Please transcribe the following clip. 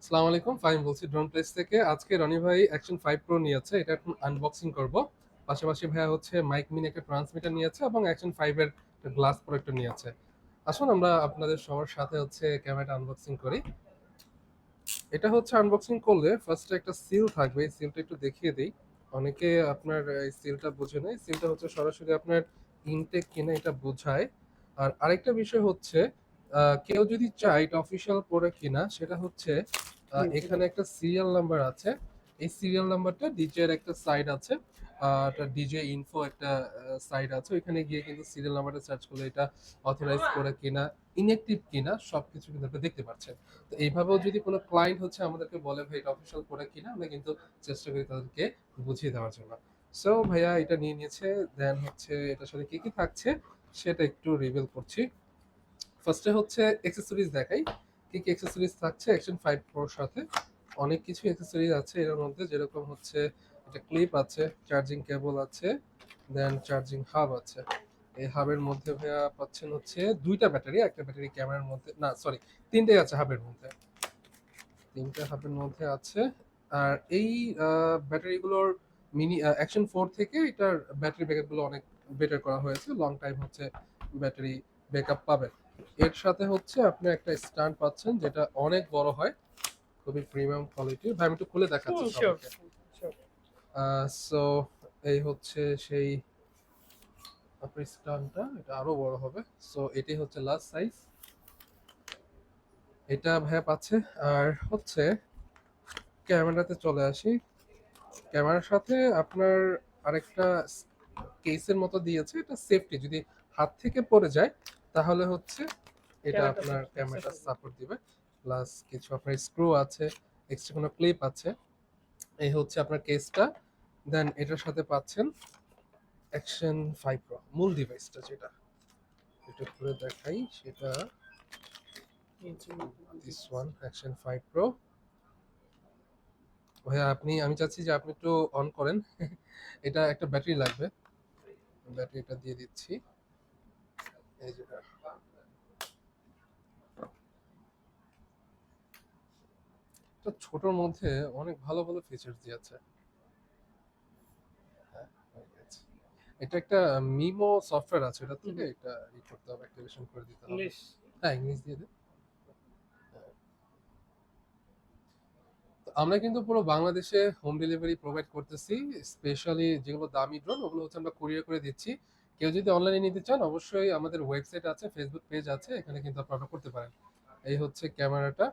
আসসালামু আলাইকুম, ফাহিম বলছি ড্রোন প্লেস থেকে। আজকে রনি ভাই অ্যাকশন 5 প্রো নিয়েছে, এটা এখন আনবক্সিং করব। পাশাপাশি ভাইয়া হচ্ছে মাইক মিনি একটা ট্রান্সমিটার নিয়েছে এবং অ্যাকশন 5 এর গ্লাস প্রোটেক্টর নিয়েছে। আসুন আমরা আপনাদের সবার সাথে হচ্ছে ক্যামেরাটা আনবক্সিং করি। এটা হচ্ছে আনবক্সিং করলে ফার্স্টে একটা সিল থাকবে, এই সিলটা একটু দেখিয়ে দিই। অনেকে আপনার এই সিলটা বোঝে না, এই সিলটা হচ্ছে সরাসরি আপনার ইনটেক কিনা এটা বোঝায়। আর আরেকটা বিষয় হচ্ছে কেউ যদি চায় এটা অফিসিয়াল প্রোডাক্ট কিনা, সেটা হচ্ছে এখানে একটা সিরিয়াল নাম্বার আছে। এই সিরিয়াল নাম্বারটা ডিজে এর একটা সাইট আছে, ডিজে ইনফো একটা সাইট আছে, ওইখানে গিয়ে কিন্তু সিরিয়াল নাম্বারটা সার্চ করলে এটা অথরাইজ প্রোডাক্ট কিনা, ইনঅ্যাক্টিভ কিনা সবকিছু কিন্তু আপনি দেখতে পাচ্ছেন। তো এইভাবেও যদি কোনো ক্লায়েন্ট হচ্ছে আমাদেরকে বলে ভাই এটা অফিসিয়াল প্রোডাক্ট কিনা, আমরা কিন্তু চেষ্টা করি তাদেরকে বুঝিয়ে দেওয়ার জন্য। সো ভাইয়া এটা নিয়ে নিয়েছে। দেন হচ্ছে এটার সাথে কি কি থাকছে সেটা একটু রিভিল করছি। ফার্স্টে হচ্ছে অ্যাক্সেসরিজ দেখাই, কি কি অ্যাক্সেসরিজ থাকছে অ্যাকশন 5 প্রোর সাথে। অনেক কিছু অ্যাক্সেসরিজ আছে এর মধ্যে, যেরকম হচ্ছে এটা ক্লিপ আছে, চার্জিং কেবল আছে, দেন চার্জিং হাব আছে। এই হাবের মধ্যে ভাইয়া পাচ্ছেন হচ্ছে দুইটা ব্যাটারি, একটা ব্যাটারি ক্যামেরার মধ্যে, না সরি, তিনটেই আছে হাবের মধ্যে, তিনটা হাবের মধ্যে আছে। আর এই ব্যাটারিগুলোর মিনি অ্যাকশন 4 থেকে এটার ব্যাটারি ব্যাকআপগুলো অনেক বেটার করা হয়েছে, লং টাইম হচ্ছে ব্যাটারি ব্যাকআপ পাবেন। এর সাথে হচ্ছে আপনি একটা স্ট্যান্ড পাচ্ছেন যেটা অনেক বড় হয়, খুবই প্রিমিয়াম কোয়ালিটির। ভাই আমি একটু খুলে দেখাচ্ছি শিওর সবাইকে। শিওর। সো এই হচ্ছে সেই আপনার স্ট্যান্ডটা, এটা আরো বড় হবে। সো এটাই হচ্ছে লাস্ট সাইজ, এটা ভাইয়া পাচ্ছে। আর হচ্ছে ক্যামেরাতে চলে আসি। ক্যামেরার সাথে আপনার আরেকটা কেসের মতো দিয়েছে, এটা সেফটি, যদি হাত থেকে পড়ে যায় তাহলে হচ্ছে এটা ক্যামেরাটা আপনার সেট ক্যামেরাটা করবে। সাপোর্ট দিবে। প্লাস কিছু আপনার স্ক্রু আছে, এক্সট্রা কোনো ক্লিপ আছে। এই হচ্ছে আপনার কেসটা। দেন এটার সাথে পাচ্ছেন অ্যাকশন 5 প্রো মূল ডিভাইসটা, যেটা এটা খুলে দেখাই সেটা দিস ওয়ান অ্যাকশন 5 প্রো। ভাইয়া আমি চাচ্ছি যে আপনি একটু অন করেন। এটা একটা ব্যাটারি লাগবে, ব্যাটারিটা দিয়ে দিচ্ছি। এই যেটা, এটা ছোটর মধ্যে অনেক ভালো ভালো ফিচার দিয়েছে। হ্যাঁ, হয়ে গেছে। এটা একটা মিমো সফটওয়্যার আছে, এটা থেকে এটা করতে হবে, অ্যাক্টিভেশন করে দিতে হবে। ইংলিশ। হ্যাঁ, ইংলিশ দিয়ে দে। হ্যাঁ। তো আমরা কিন্তু পুরো বাংলাদেশে হোম ডেলিভারি প্রোভাইড করতেছি। স্পেশালি যেগুলো দামি ড্রোন ওগুলো হচ্ছে আমরা কুরিয়ার করে দিচ্ছি। কেউ যদি অনলাইনে নিতে চান অবশ্যই আমাদের ওয়েবসাইট আছে, ফেসবুক পেজ আছে, এখানে কিন্তু আপনি অর্ডার করতে পারেন। এই হচ্ছে ক্যামেরাটা।